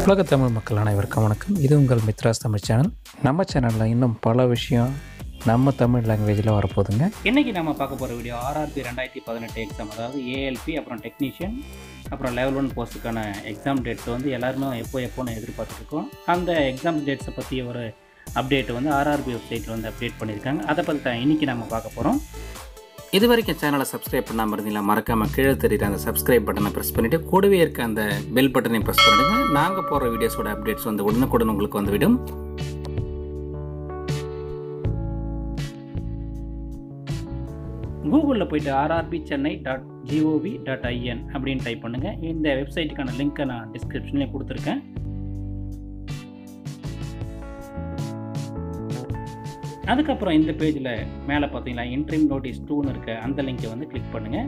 உலக தமிழ் மக்கள் அனைவருக்கும் வணக்கம். இது உங்கள் மித்ராஸ் தமிழ் சேனல். நம்ம சேனலில் இன்னும் பல விஷயம் நம்ம தமிழ் லாங்குவேஜில் வரப்போகுதுங்க. இன்றைக்கி நம்ம பார்க்க போகிற வீடியோ ஆர்ஆர்பி 2018 எக்ஸாம், அதாவது ஏஎல்பி அப்புறம் டெக்னீஷியன் அப்புறம் லெவல் 1 போஸ்ட்டுக்கான எக்ஸாம் டேட்ஸ் வந்து எல்லாருமே எப்போன்னு எதிர்பார்த்துருக்கோம். அந்த எக்ஸாம் டேட்ஸை பற்றி ஒரு அப்டேட் வந்து ஆர்ஆர்பி வெப்சைட்டில் வந்து அப்டேட் பண்ணியிருக்காங்க. அதை பற்றி தான் இன்றைக்கி நம்ம பார்க்க போகிறோம். இது வரைக்கும் சேனலை சப்ஸ்கிரைப் பண்ணாமல் இருந்தீங்களா, மறக்காமல் கீழே தெரியுற அந்த சப்ஸ்கிரைப் பட்டனை ப்ரெஸ் பண்ணிவிட்டு கூடவே இருக்க அந்த பெல் பட்டனை ப்ரெஸ் பண்ணிவிடுங்க. நாங்கள் போகிற வீடியோஸோட அப்டேட்ஸ் வந்து உடனுக்குடன் உங்களுக்கு வந்துவிடும். கூகுளில் போய்ட்டு rrbchennai.gov.in அப்படின்னு டைப் பண்ணுங்கள். இந்த வெப்சைட்டுக்கான லிங்க்கை நான் டிஸ்கிரிப்ஷன்லேயே கொடுத்துருக்கேன். அதுக்கப்புறம் இந்த பேஜில் மேலே பார்த்தீங்களா இன்ட்ரீம் நோட்டீஸ் 2ன்னு இருக்க அந்த லிங்கை வந்து கிளிக் பண்ணுங்கள்.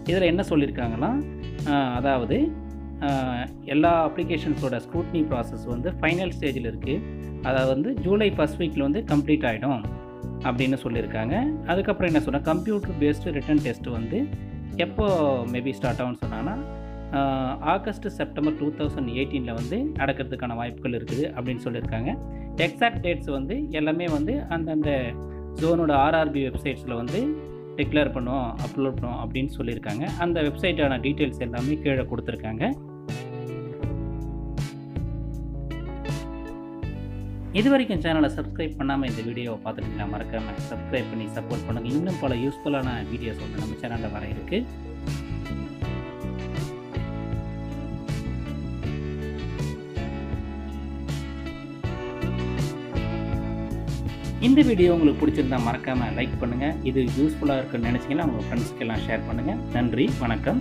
இதில் என்ன சொல்லியிருக்காங்கன்னா, அதாவது எல்லா அப்ளிகேஷன்ஸோட ஸ்க்ரூட்னி ப்ராசஸ் வந்து ஃபைனல் ஸ்டேஜில் இருக்குது. அதாவது வந்து ஜூலை ஃபர்ஸ்ட் வீக்கில் வந்து கம்ப்ளீட் ஆகிடும் அப்படின்னு சொல்லியிருக்காங்க. அதுக்கப்புறம் என்ன சொன்னால், கம்ப்யூட்டர் பேஸ்டு ரிட்டன் டெஸ்ட் வந்து எப்போ மேபி ஸ்டார்ட் ஆகும்னு சொன்னாங்கன்னா ஆகஸ்ட் செப்டம்பர் 2018 வந்து நடக்கிறதுக்கான வாய்ப்புகள் இருக்குது அப்படின்னு சொல்லியிருக்காங்க. எக்ஸாக்ட் டேட்ஸ் வந்து எல்லாமே வந்து அந்தந்த ஜோனோட ஆர்ஆர்பி வெப்சைட்ஸில் வந்து டிக்ளேர் பண்ணுவோம், அப்லோட் பண்ணுவோம் அப்படின்னு சொல்லியிருக்காங்க. அந்த வெப்சைட்டான டீட்டெயில்ஸ் எல்லாமே கீழே கொடுத்துருக்காங்க. இது வரைக்கும் சேனலை சப்ஸ்கிரைப் பண்ணாமல் இந்த வீடியோவை பார்த்துருக்கீங்களா, மறக்காமல் சப்ஸ்கிரைப் பண்ணி சப்போர்ட் பண்ணுங்கள். இன்னும் பல யூஸ்ஃபுல்லான வீடியோஸ் வந்து நம்ம சேனலில் வர இருக்குது. இந்த வீடியோ உங்களுக்கு பிடிச்சிருந்தா மறக்காமல் லைக் பண்ணுங்கள். இது யூஸ்ஃபுல்லாக இருக்குன்னு நினச்சிங்கன்னா உங்கள் ஃப்ரெண்ட்ஸ்க்கெல்லாம் ஷேர் பண்ணுங்கள். நன்றி, வணக்கம்.